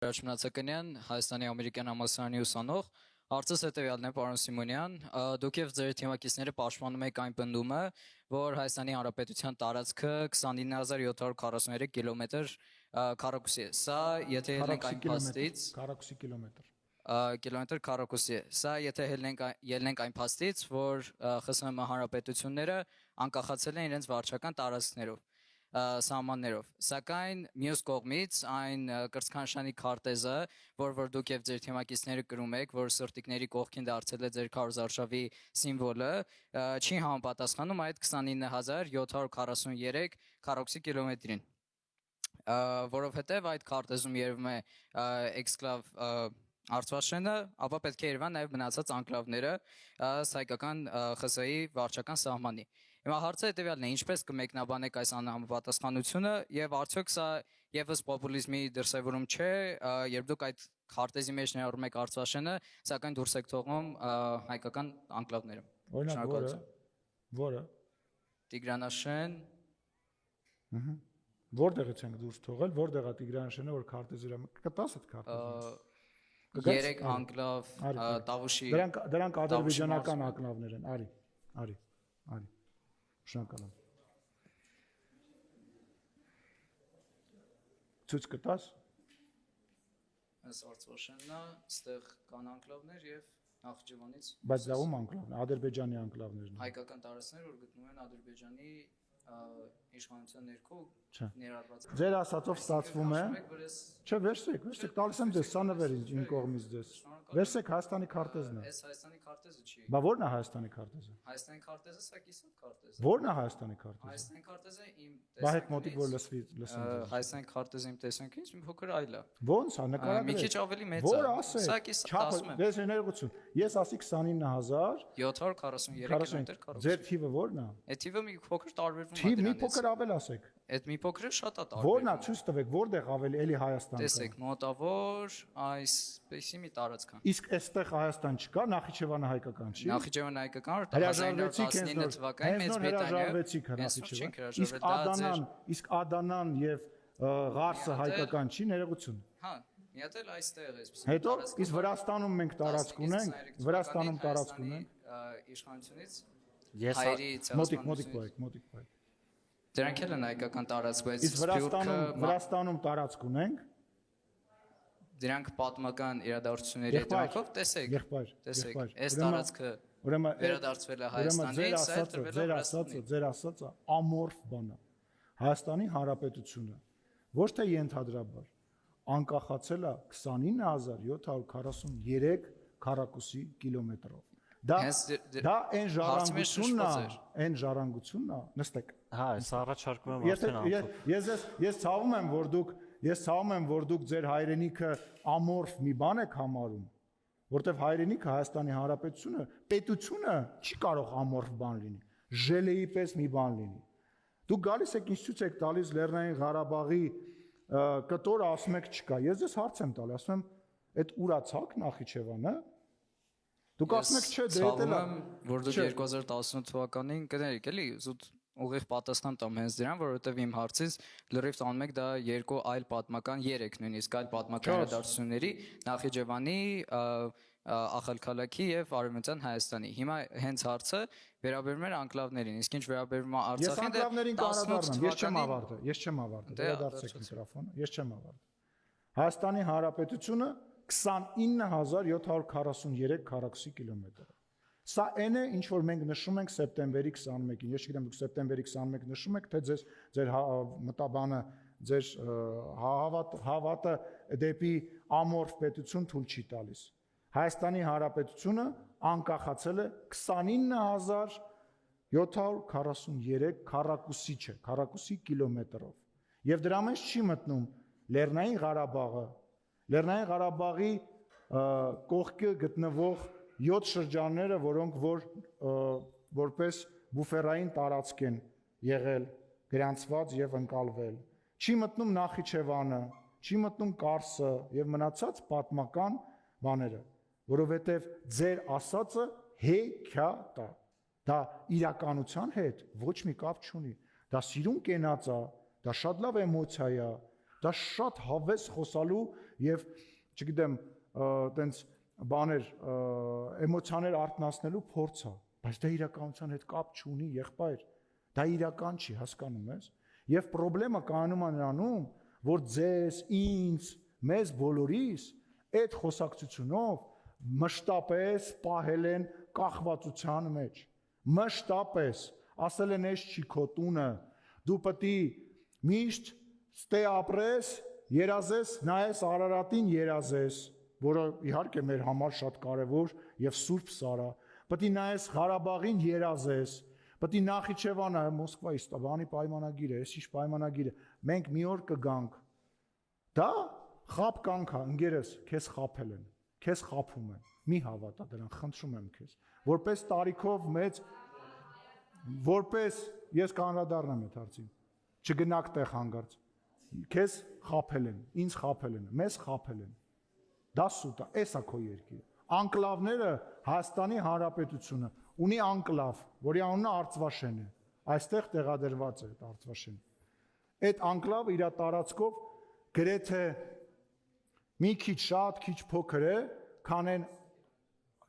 Մնացականյան, Հայաստանի ամերիկյան համալսարանի ուսանող, հարցս հետևյալն է, պարոն Սիմոնյան, դուք եւ ձեր թիմակիցները պաշտպանում եք այն պնդումը, որ Հայաստանի Հանրապետության տարածքը 29743 կիլոմետր քառակուսի է։ Սա եթե ելնենք այն փաստից, քառակուսի կիլոմետր։ կիլոմետր քառակուսի է։ Սա եթե ելնենք այն փաստից, որ ԽՍՀՄ հանրապետությունները անկախացել են իրենց վարչական տարածքներով, սահմաններով, սակայն մյուս կողմից այն կրծքանշանի քարտեզը, որ դուք եւ ձեր թիմակիցները կրում եք, որ սրտիկների կողքին դարձել է ձեր քարոզարշավի սիմվոլը, չի համապատասխանում այդ 29743 քառակուսի կիլոմետրին, որովհետեւ այդ քարտեզում երևում է էքսկլավ Արցախը, ապա պետք է երևան նաև մնացած անկլավները հայկական ԽՍՀՄ-ի վարչական սահմանի։ Հիմա հարցը հետևյալն է, ինչպես կմեկնաբանեք այս անհամապատասխանությունը եւ արդյոք սա եւս պոպուլիզմի դրսեւորում չէ, երբ դուք այդ քարտեզի մեջ ներառում եք Արցախը, սակայն դուրս եք թողնում հայկական անկլավները։ Օրինակ որը Տիգրանաշեն։ Որտեղից ենք դուրս թողել, որտեղ է Տիգրանաշենը, որ քարտեզը կտաս այդ քարտեզը։ 3 անկլավ, Տավուշի։ Դրանք ադրբեջանական անկլավներ են, արի։ Շնորհակալ եմ։ Ցույց կտաս։ Այս Արցախն է, այստեղ կան անկլավներ եւ Նախճեվանից։ Բայց դա ում անկլավն է, Ադրբեջանի անկլավներն են։ Հայկական տարածքներ, որ գտնվում են Ադրբեջանի իշխանության ներքո ներառված։ Ձեր ասածով ստացվում է։ Չէ, վերցրեք, տալիս եմ ձեզ, սա նվեր իմ կողմից ձեզ։ Վերցրեք Հայաստանի քարտեզն է։ Այս Հայաստանի քարտեզը չի։ Բա ո՞րն է Հայաստանի քարտեզը։ Հայաստանի քարտեզը սա կիսատ քարտեզը։ Ո՞րն է Հայաստանի քարտեզը։ Հայաստանի քարտեզը իմ Բա հետ մոտիկ որ լսեմ։ Հայաստանի քարտեզը իմ տեսանկյունից մի փոքր այլ է։ Ո՞նց է նկարագրել։ Մի քիչ ավելի մեծ է։ Որ ասեք։ Սա կիսատ ասում եմ։ Դες ներողություն։ Ես ասի 29743 կիլոմետր քառակուսի։ Ձեր թիվը ո՞րն է։ Այդ թիվը մի փոքր տարբերվում է։ Թիվ մի փոքր ավել ասեք։ Այդ մի փոքրը շատ է տարբերվում։ Ո՞րն է ցույց տվեք, որտեղ ավելի էլի Հայաստան կա։ Տեսեք, մոտավոր այսպեսի մի տարածք է։ Իսկ այստեղ Հայաստան չկա, Նախիջևանը հայկական չի։ Նախիջևանը հայկական, որտեղ 1919 թվականին մեծ Բրիտանիա։ Իսկ Ադանան եւ Ղարսը հայկական չի, ներողություն։ Հա, մի հատ էլ այստեղ էսպես։ Հետո իսկ Վրաստանում մենք տարածք ունենք, Վրաստանում տարածք ունենք։ Իշխանությունից հայերի մոտիկ բայ։ Դրանք էլ են հայկական տարածք, բայց իսկ Վրաստանում տարածք ունենք։ Դրանք պատմական իրադարձությունների հետևանքով տեսեք։ Այս տարածքը վերադարձվել է Հայաստանից, այլ տրվել է ձեր ասածը ամորֆ բան է։ Հայաստանի Հանրապետությունը ոչ թե ենթադրաբար անկախացել է 29743 քառակուսի կիլոմետրով։ Դա այն ժառանգությունն է, նստեք։ Հա, այս առաջարկում եմ արդեն Ես ցավում եմ, որ դուք ձեր հայրենիքը ամորֆ մի բան եք համարում, որտեվ հայրենիքը Հայաստանի Հանրապետությունը, պետությունը չի կարող ամորֆ բան լինի, ժելեի պես մի բան լինի։ Դուք գալիս եք ինձ ցույց եք տալիս Լեռնային Ղարաբաղի կտորը, ասում եք չկա։ Ես ձեզ հարց եմ տալի, ասում եմ, այդ ուրացակ Նախիջևանը։ Դուք ասում եք չէ, դե դա է, որ դուք 2018 թվականին կներեք, էլի, զուտ ուղիղ պատասխան տամ հենց դրան, որովհետև իմ հարցից լրիվ տանում եք դա երկու այլ պատմական, 3 նույնիսկ այլ պատմական իրադարձությունների, Նախիջևանի, Ախալքալաքի եւ Արևմտյան Հայաստանի։ Հիմա հենց հարցը վերաբերում է անկլավներին, իսկ ինչ վերաբերում է Արցախին, դե 18 ես չեմ ավարտել, վերադարձեք միկրոֆոնը, ես չեմ ավարտել։ Հայաստանի Հանրապետությունը 29743 քառակուսի կիլոմետր։ Սա այն է, ինչ որ մենք նշում ենք սեպտեմբերի 21-ին։ Ես չգիտեմ դուք սեպտեմբերի 21 նշում եք, թե ձեր մտաբանը, ձեր հավատը դեպի ամորֆ պետություն թույլ չի տալիս։ Հայաստանի Հանրապետությունը անկախացել է 29743 քառակուսի չէ, քառակուսի կիլոմետրով։ Եվ դրա մեջ չի մտնում Լեռնային Ղարաբաղը, Լեռնային Ղարաբաղի կողքը գտնվող 7 շրջանները, որոնք որպես բուֆերային տարածք են եղել, գրանցված եւ ընկալվել։ Չի մտնում Նախիջևանը, չի մտնում Կարսը եւ մնացած պատմական բաները, որովհետեւ ձեր ասածը հեքիաթ է։ Դա իրականության հետ ոչ մի կապ չունի։ Դա սիրուն կենաց է, դա շատ լավ էմոցիա է, դա շատ հավես խոսալու եւ չգիտեմ, տենց բաներ, էմոցիաներ արտնասնելու փորձ է, բայց դա իրականության հետ կապ չունի, եղբայր։ Դա իրական չի, հասկանում ես։ Եվ խնդրեմը կայանում է նրանում, որ ձեզ, ինձ, մեզ բոլորիս այդ խոսակցությունով մշտապես պահել են կախվածության մեջ։ Մշտապես ասել են էս չի քո տունը, դու պետք է միշտ ստե ապրես, երազես, նայես Արարատին երազես, որը իհարկե մեր համար շատ կարևոր եւ սուրբ սար է, պետք է նայես Ղարաբաղին երազես, պետք է Նախիջևանը, Մոսկվայի ստաբանի պայմանագիրը, էս ինչ պայմանագիրը, մենք մի օր կգանք։ Դա խապ կանք է, ընկերս, քեզ խապել են, քեզ խապում են, մի հավատա դրան, խնդրում եմ քեզ, որպես տարիքով մեծ, որպես ես կանրադառնամ այդ հարցին, չգնաք տեղ հանգարց, քեզ խապել են, ինձ խապել են, մեզ խապել են, դա սուտ է, էս է քո երկիրը, անկլավները Հայաստանի Հանրապետությունը ունի անկլավ, որի անունը Արծվաշեն է, այստեղ տեղադրված է այդ Արծվաշենը, այդ անկլավը իր տարածքով գրեթե մի քիչ շատ, քիչ փոքր է,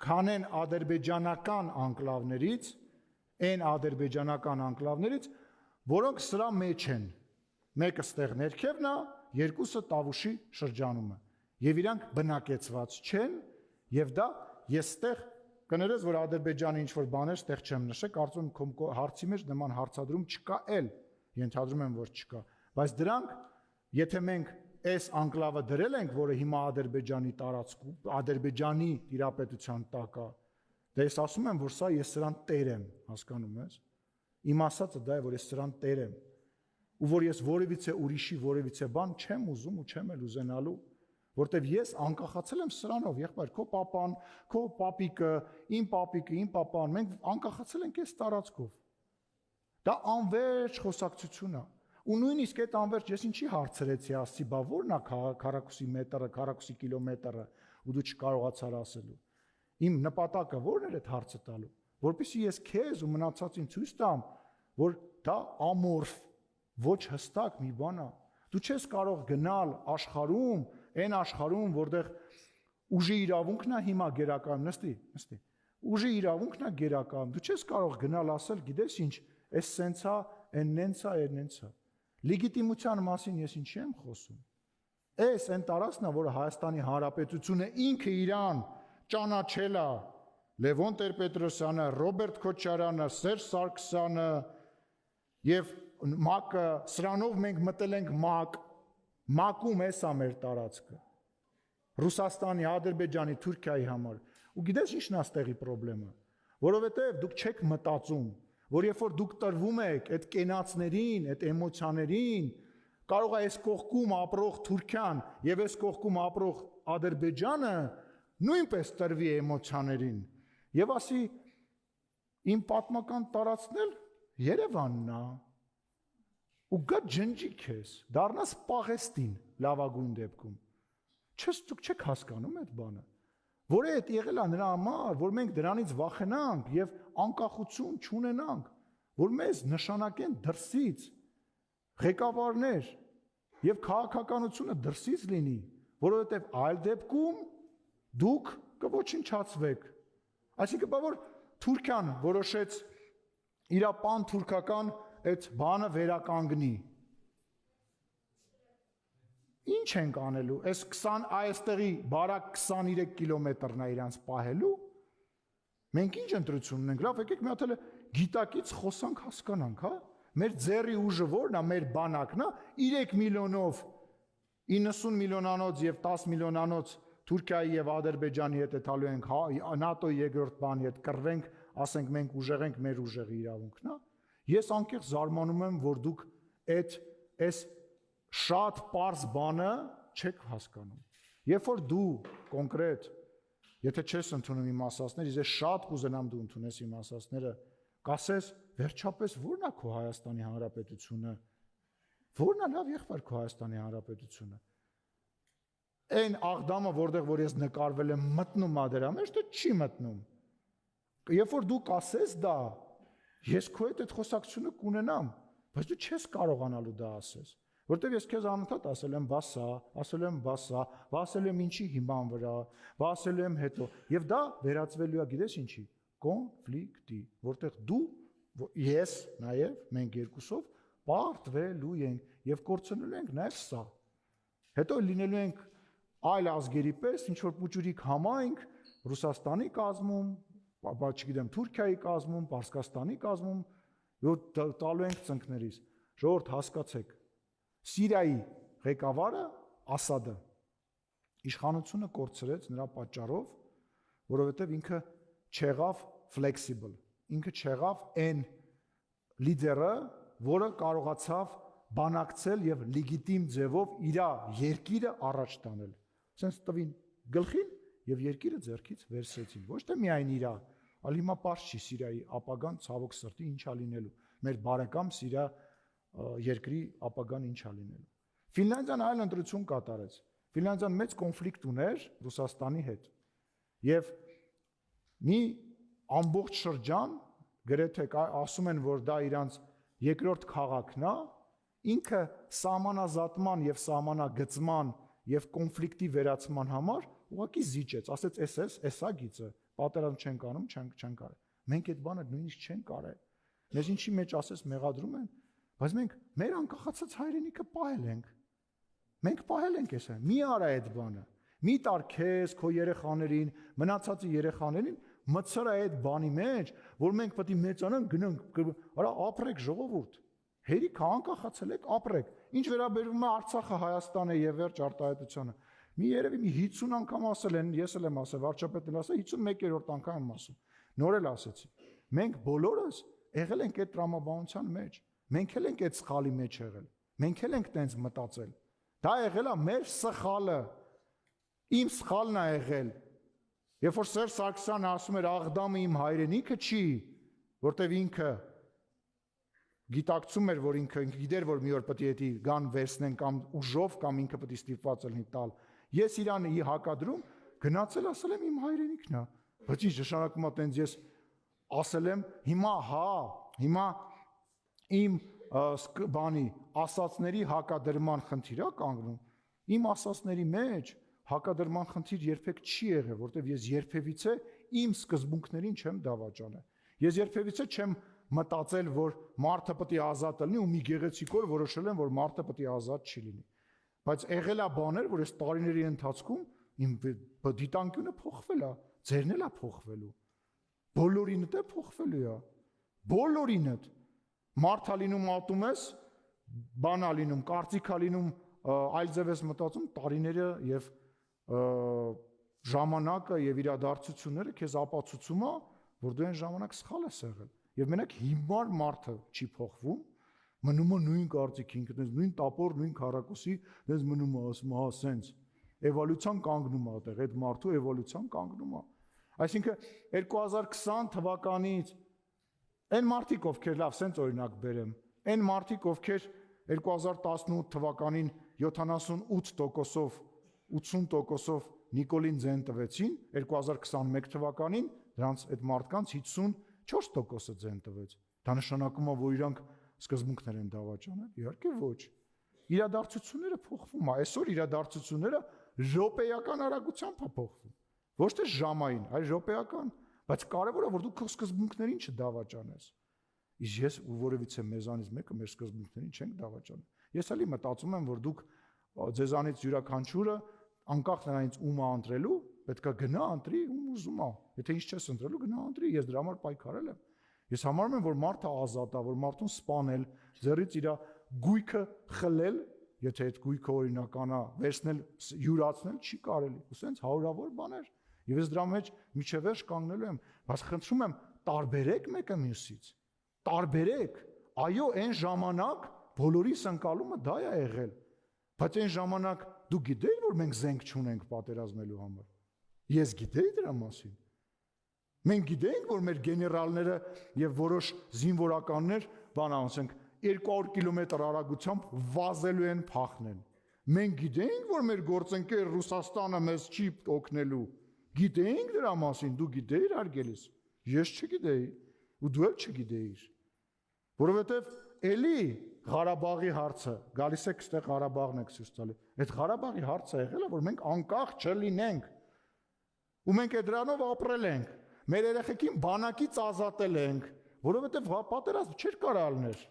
քանեն ադրբեջանական անկլավներից, այն ադրբեջանական անկլավներից, որոնք սրա մեջ են, մեկը ստեղ ներքևն է, երկուսը Տավուշի շրջանում է, եւ իրանք բնակեցված չեն, եւ դա ես ստեղ կներես, որ Ադրբեջանի ինչ-որ բաներ ստեղ չեմ նշել, կարծում եմ քո հարցի մեջ նման հարցադրում չկա էլ, ենթադրում եմ, որ չկա, բայց դրանք, եթե մենք այս անկլավը դրել ենք, որը հիմա Ադրբեջանի տարածքում, Ադրբեջանի տիրապետության տակ է, դե ես ասում եմ, որ սա ես սրան տեր եմ, հասկանում ես։ Իմ ասածը դա է, որ ես սրան տեր եմ, ու որ ես որևիցե ուրիշի որևիցե բան չեմ ուզում ու չեմ էլ ուզենալու, որտեվ ես անկախացել եմ սրանով, եղբայր, քո պապան, քո պապիկը, իմ պապան, մենք անկախացել ենք այս տարածքով։ Դա անվերջ խոսակցություն է։ Ու նույնիսկ այդ անվերջ ես ինչի հարցրեցի, ասացի, բա ո՞րն է քառակուսի մետրը, քառակուսի կիլոմետրը, ու դու չկարողացար ասելու։ Իմ նպատակը ո՞րն էր այդ հարցը տալու, որպեսզի ես քեզ ու մնացածին ցույց տամ, որ դա ամորֆ, ոչ հստակ մի բան է։ Դու չես կարող գնալ աշխարհում, այն աշխարհում, որտեղ ուժի իրավունքն է հիմա գերակայում, նստի։ Ուժի իրավունքն է գերակայում։ Դու չես կարող գնալ ասել, գիտես ինչ, էս սենցա, այն նենցա։ Լեգիտիմության մասին ես ինչի եմ խոսում։ Էս այն տարածքն է, որը Հայաստանի Հանրապետությունը ինքը իրան ճանաչել է Լևոն Տեր-Պետրոսյանը, Ռոբերտ Քոչարյանը, Սերժ Սարգսյանը եւ ՄԱԿ-ը, սրանով մենք մտել ենք ՄԱԿ-ում էս է մեր տարածքը։ Ռուսաստանի, Ադրբեջանի, Թուրքիայի համար։ Ու գիտես ինչն է ստեղի խնդրեմը, որովհետեւ դուք չեք մտածում, որ երբ որ դուք տրվում եք այդ կենացներին, այդ էմոցիաներին, կարող է այս կողքում ապրող Թուրքիան եւ այս կողքում ապրող Ադրբեջանը նույնպես տրվի էմոցիաներին եւ ասի իմ պատմական տարածքն էլ Երևանն է ու գա ջնջի քեզ դառնաս Պաղեստին լավագույն դեպքում դուք չեք հասկանում այդ բանը որը այդ եղել է նրա համար որ մենք դրանից վախենանք եւ անկախություն չունենանք որ մեզ նշանակեն դրսից ղեկավարներ եւ քաղաքականությունը դրսից լինի որովհետեւ այլ դեպքում դուք կոչնչացվեք այսինքն բա որ Թուրքիան որոշեց իր պան-թուրքական այդ բանը վերականգնի Ինչ ենք անելու այս 20 այստեղի բարակ 23 կիլոմետրն է իրանց պահելու մենք ինչ ընտրություն ունենք լավ եկեք մի հատ էլ գիտակից խոսանք հասկանանք հա մեր ձեռի ուժը որն է մեր բանակն է 3 միլիոնով 90 միլիոնանոց եւ 10 միլիոնանոց Թուրքիայի եւ Ադրբեջանի հետ էթալու ենք ՆԱՏՕ-ի երկրորդ բանի հետ կռվենք ասենք մենք ուժեղ ենք մեր ուժեղի իրավունքն է ես անկեղծ զարմանում եմ որ դուք այս շատ པարզ բանը չեք հասկանում երբ որ դու կոնկրետ եթե չես ընդունում իմ ասածները ես շատ կուզենամ դու ընդունես իմ ասածները կասես վերջապես ո՞րն է քո Հայաստանի Հանրապետությունը ո՞րն է լավ եղբայր քո Հայաստանի Հանրապետությունը այն աղդամը որտեղ որ ես նկարվել եմ մտնում ա դրա մեջ դե չի մտնում երբ որ դու կասես դա ես քո հետ այդ խոսակցությունը կունենամ բայց դու չես կարողանալու դա ասես Որտեվ ես քեզ անընդհատ ասել եմ, բա սա, ասել եմ, բա սա, բա ասել եմ ինչի հիման վրա, բա ասել եմ հետո։ Եվ դա վերածվելու է, գիտես ինչի, կոնֆլիկտի, որտեղ դու, ես, նաև մենք երկուսով պարտվելու ենք եւ կորցնելու ենք նաև սա։ Հետո լինելու ենք այլ ազգերի պես, ինչ որ փուճուրիկ համայնք Ռուսաստանի կազմում, չգիտեմ, Թուրքիայի կազմում, Պարսկաստանի կազմում, որ տալու ենք ծնկներիս։ Ժողովուրդ հասկացեք, Սիրիայի ղեկավարը Ասադը իշխանությունը կորցրեց նրա պատճառով, որովհետև ինքը չեղավ flexible, ինքը չեղավ այն լիդերը, որը կարողացավ բանակցել եւ լեգիտիմ ձևով իր երկիրը առաջ տանել։ Սենց տվին գլխին եւ երկիրը ձեռքից վերցրեցին։ Ոչ թե միայն իր, այլ հիմա պարզ չի Սիրիայի ապագան ցավոք սրտի ինչա լինելու։ Մեր բարեկամ Սիրիա երկրի ապագան ինչա լինելու։ Ֆինլանդիան այլ ընտրություն կատարեց։ Ֆինլանդիան մեծ կոնֆլիկտ ուներ Ռուսաստանի հետ։ Եվ մի ամբողջ շրջան գրեթե ասում են, որ դա իրանց երկրորդ քաղաքն է, ինքը սահմանազատման եւ սահմանագծման եւ կոնֆլիկտի վերացման համար ուղղակի զիջեց, ասեց էսա գիծը, պատերազմ չենք անում, չենք արել։ Մենք այդ բանը նույնիսկ չենք արել։ Մեզ ինչի մեջ ասես մեղադրում են, բայց մենք մեր անկախացած հայրենիքը պահել ենք։ Մենք պահել ենք էսա։ Մի արա այդ բանը։ Մի տար քեզ, քո երեխաներին, մնացածի երեխաներին մցրա այդ բանի մեջ, որ մենք պետք է մեծանանք, գնանք, արա ապրեք ժողովուրդ։ Հերիք անկախացել եք, ապրեք։ Ինչ վերաբերում է Արցախը, Հայաստանը եւ վերջ արտահայտությունը։ Մի երևի մի 50 անգամ ասել են, ես էլ եմ ասել, վարչապետն ասել, 51-րդ անգամ եմ ասում։ Նոր էլ ասեցի։ Մենք բոլորս եղել ենք այդ տրամաբանության մեջ։ Մենք էլ ենք այդ սխալի մեջ եղել։ Մենք էլ ենք տենց մտածել։ Դա եղել է մեր սխալը։ Իմ սխալն է եղել։ Երբ որ Սերժ Սարգսյանը ասում էր Աղդամը իմ հայրենիքը չի, որտեվ ինքը գիտակցում էր, որ ինքը գիտեր, որ մի օր պետք է գան վերցնեն կամ ուժով կամ ինքը պետք է ստիպված լինի տալ։ Ես իրան հակադրում գնացել ասել եմ իմ հայրենիքն է, բայց ինչ նշանակում է տենց ես ասել եմ հիմա իմ բանի ասածների հակադրման խնդիր է կանգնում։ Իմ ասածների մեջ հակադրման խնդիր երբեք չի եղել, որտեղ ես երբևիցե իմ սկզբունքներին չեմ դավաճանել։ Ես երբևիցե չեմ մտածել, որ մարդը պետք է ազատ լինի ու մի գեղեցիկ օր որոշել եմ, որ մարդը պետք է ազատ չի լինի։ Բայց եղել է բաներ, որ այս տարիների ընթացքում իմ դիտանկյունը փոխվել է, ձերն էլ է փոխվելու։ Բոլորինդ է փոխվելու է։ Բոլորինդ մարդա լինում ատում ես, բանա լինում, կարծիքա լինում, այլ ձև ես մտածում, տարիները եւ ժամանակը եւ իրադարձությունները քեզ ապացուցում է, որ դու այն ժամանակ սխալ ես եղել։ Եվ մենակ հիմար մարդը չի փոխվում, մնում է նույն կարծիքին, նույն տապոր, նույն քառակուսի, դες մնում է ասում, հա, սենց։ Էվոլյուցիան կանգնում է այդտեղ, այդ մարդու էվոլյուցիան կանգնում է։ Այսինքն 2020 թվականից այն մարդիկ, ովքեր լավ, սենց օրինակ բերեմ, այն մարդիկ, ովքեր 2018 թվականին 78%-ով 80%-ով Նիկոլին ձեն տվեցին, 2021 թվականին դրանց այդ մարդկանց 54%-ը ձեն տվեց։ Դա նշանակում է, որ իրանք սկզբունքներ են դավաճանել։ Իհարկե ոչ։ Իրադարձությունները փոխվում է, այսօր իրադարձությունները րոպեական արագությամբ է փոխվում։ Ոչ թե ժամային, այլ րոպեական, բայց կարևորը որ դու քո սկզբունքներին չդավաճանես։ Իսկ ես ու որևիցե մեզանից մեկը մեր սկզբունքներին չենք դավաճանում։ Ես էլի մտածում եմ, որ դուք ձեզանից յուրաքանչյուրը անկախ նրանից ում է ընտրելու, պետքա գնա ընտրի ում ուզում է։ Եթե ինչ չես ընտրելու, գնա ընտրի, ես դրա համար պայքարել եմ։ Ես համարում եմ, որ մարդը ազատ է, որ մարդուն սպանել, ձեռից իր գույքը խլել, եթե այդ գույքը օրինական է, վերցնել, յուրացնել չի կարելի։ Ու սենց հարյուրավոր բաներ։ Եվ ես դրա մեջ միջևերջ կանգնելու եմ, բայց խնդրում եմ, տարբերեք մեկը մյուսից։ Տարբերեք։ Այո, այն ժամանակ բոլորի ընկալումը դա է եղել։ Բայց այն ժամանակ դու գիտեիր, որ մենք զենք չունենք պատերազմելու համար։ Ես գիտեի դրա մասին։ Մենք գիտեինք, որ մեր գեներալները եւ որոշ զինվորականներ, բան ասենք, 200 կիլոմետր արագությամբ վազելու են փախնել։ Մենք գիտեինք, որ մեր գործընկեր Ռուսաստանը մեզ չի օգնելու։ Գիտեինք դրա մասին, դու գիտեիր արգելիս։ Ես չգիտեի, ու դու էլ չգիտեիր։ Որովհետեւ էլի Ղարաբաղի հարցը, գալիս եք այստեղ Ղարաբաղն եք ցույց տալի։ Այդ Ղարաբաղի հարցը եղել է, որ մենք անկախ չլինենք։ Ու մենք այդ դրանով ապրել ենք։ Մեր երեխեքին բանակից ազատել ենք, որովհետև պատերազմ չէր կարող լինել,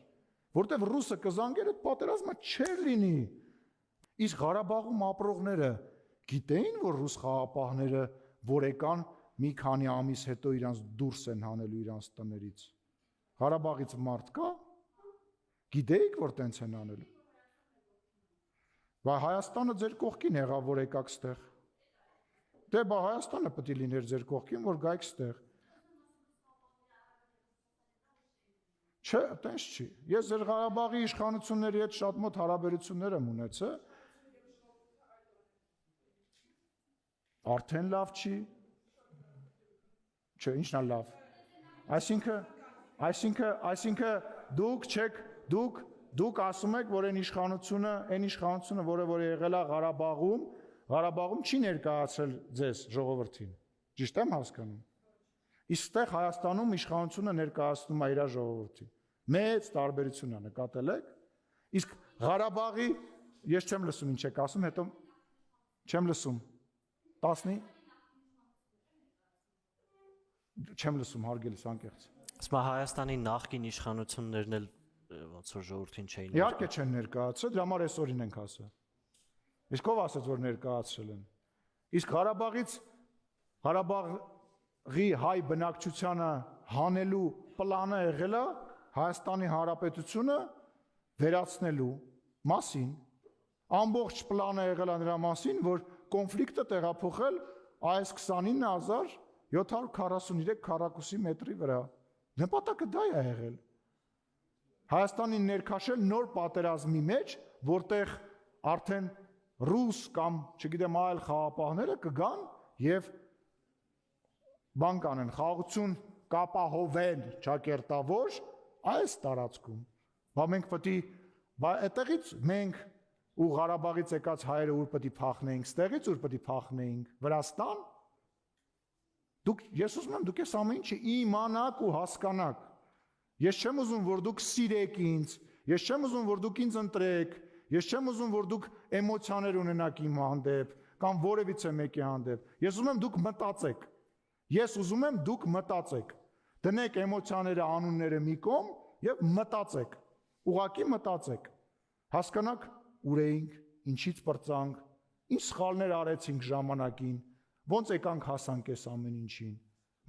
որովհետև ռուսը կզանգեր այդ պատերազմը չէր լինի։ Իսկ Ղարաբաղում ապրողները գիտեին, որ ռուս խաղապահները, որ եկան մի քանի ամիս հետո իրանց դուրս են հանելու իրանց տներից։ Ղարաբաղից մարդ կա։ Գիտեիք, որ տենց են անելու։ Բա Հայաստանը ձեր կողքին եղավ, որ եկաք ստեղ։ Դե բա Հայաստանը պետք է լիներ ձեր կողքին, որ գայք ստեղ։ Չէ, տենց չի։ Ես ձեր Ղարաբաղի իշխանությունների հետ շատ մոտ հարաբերություններ եմ ունեցել։ Արդեն լավ չի։ Չէ, ինչն է լավ։ Այսինքն դուք չեք, դուք ասում եք, որ այն իշխանությունը, որը եղել է Ղարաբաղում չի ներկայացրել ձեզ ժողովրդին։ Ճիշտ եմ հասկանում։ Իսկ ստեղ Հայաստանում իշխանությունը ներկայացնում է իր ժողովրդին։ Մեծ տարբերություն է, նկատել եք։ Իսկ Ղարաբաղի ես չեմ լսում ինչ եք ասում, հետո չեմ լսում։ 10-ի չեմ լսում հարգելիս անկեղծ։ Ասում Հայաստանի նախկին իշխանություններն էլ ոնց որ ժողովրդին չէին։ Իհարկե չեն ներկայացրել, դրա համար այսօրին ենք ասել։ Իսկ ով ասաց, որ ներկայացրել են։ Իսկ Ղարաբաղի հայ բնակչությանը հանելու պլանը եղել է Հայաստանի Հանրապետությունը վերացնելու մասին։ Ամբողջ պլանը եղել է նրա մասին, որ կոնֆլիկտը տեղափոխել այս 29743 քառակուսի մետրի վրա։ Նպատակը դա է եղել։ Հայաստանին ներքաշել նոր պատերազմի մեջ, որտեղ արդեն ռուս կամ, չգիտեմ, այլ խաղապահները կգան եւ բան կանեն, խաղաղություն կապահովեն ճակերտավոր այս տարածքում։ Բա մենք պետք է, բա այդտեղից մենք ու Ղարաբաղից եկած հայերը ուր պետք է փախնեինք, ստեղից ուր պետք է փախնեինք, Վրաստան։ Ես ուզում եմ դուք այս ամեն ինչը իմանաք ու հասկանաք։ Ես չեմ ուզում, որ դուք սիրեք ինձ, ես չեմ ուզում, որ դուք ինձ ընտրեք, ես չեմ ուզում, որ դուք էմոցիաներ ունենաք իմ հանդեպ կամ որևիցե մեկի հանդեպ։ Ես ուզում եմ դուք մտածեք։ Ես ուզում եմ դուք մտածեք։ Դնեք էմոցիաները, անունները մի կողմ եւ մտածեք։ Ուղղակի մտածեք։ Հասկանաք ուր էինք, ինչից պրծանք, ինչ սխալներ արեցինք ժամանակին, ոնց եկանք հասանք այս ամեն ինչին։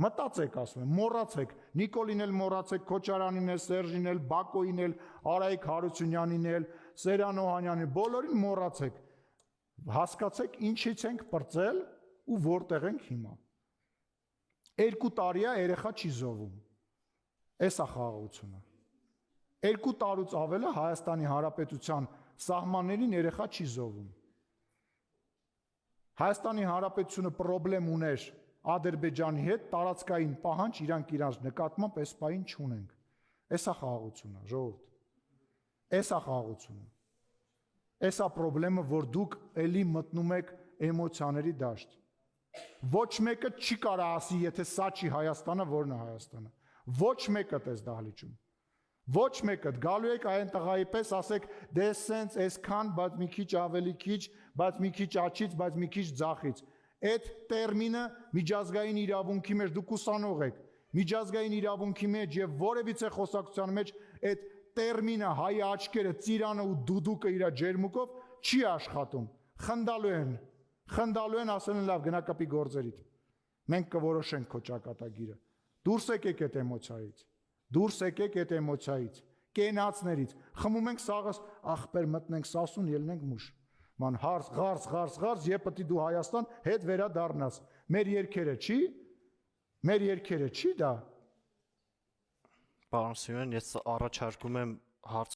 Մտածեք, ասում եմ, մոռացեք, Նիկոլին էլ մոռացեք, Քոչարանին էլ, Սերժին էլ, Բակոին էլ, Արայիկ Հարությունյանին էլ, Սերան Օհանյանին, բոլորին մոռացեք։ Հասկացեք ինչից ենք պրծել ու որտեղ ենք հիմա։ 2 տարի է երեխա չի զոհվում։ Էս է խաղաղությունը։ 2 տարուց ավել է Հայաստանի Հանրապետության սահմաններին երեխա չի զոհվում։ Հայաստանի Հանրապետությունը պրոբլեմ ուներ Ադրբեջանի հետ, տարածքային պահանջ իրանք նկատմամբ այս պահին չունենք։ Էս է խաղաղությունը, ժողովուրդ։ Էս է խաղաղությունը։ Էս է պրոբլեմը, որ դուք էլի մտնում եք էմոցիաների դաշտ։ Ոչ մեկը չի կարող ասի, եթե սա չի Հայաստանը, որն է Հայաստանը։ Ոչ մեկը տես դահլիճում։ Ոչ մեկը գալու եք այն տղայի պես ասեք, դե սենց այսքան, բայց մի քիչ ավելի քիչ, բայց մի քիչ աչից, բայց մի քիչ ձախից։ Այդ տերմինը միջազգային իրավունքի մեջ դուք ուսանող եք։ Միջազգային իրավունքի մեջ եւ որևիցե խոսակցության մեջ այդ տերմինը հայ աչքերը, ծիրանը ու դուդուկը իր ջերմուկով չի աշխատում։ Խնդալու են ասել են լավ գնա կապի գործերիդ։ Մենք կորոշենք քո ճակատագիրը։ Դուրս եկեք այդ էմոցիայից։ Դուրս եկեք այդ էմոցիայից, կենացներից։ Խմում ենք սաղս, ախպեր մտնենք Սասուն, ելնենք մուշ։ Ման հարց, եւ պետք է դու Հայաստան հետ վերադառնաս։ Մեր երկերը չի։ Մեր երկերը չի դա։ Պարոն Սիմոն, ես առաջարկում եմ հարց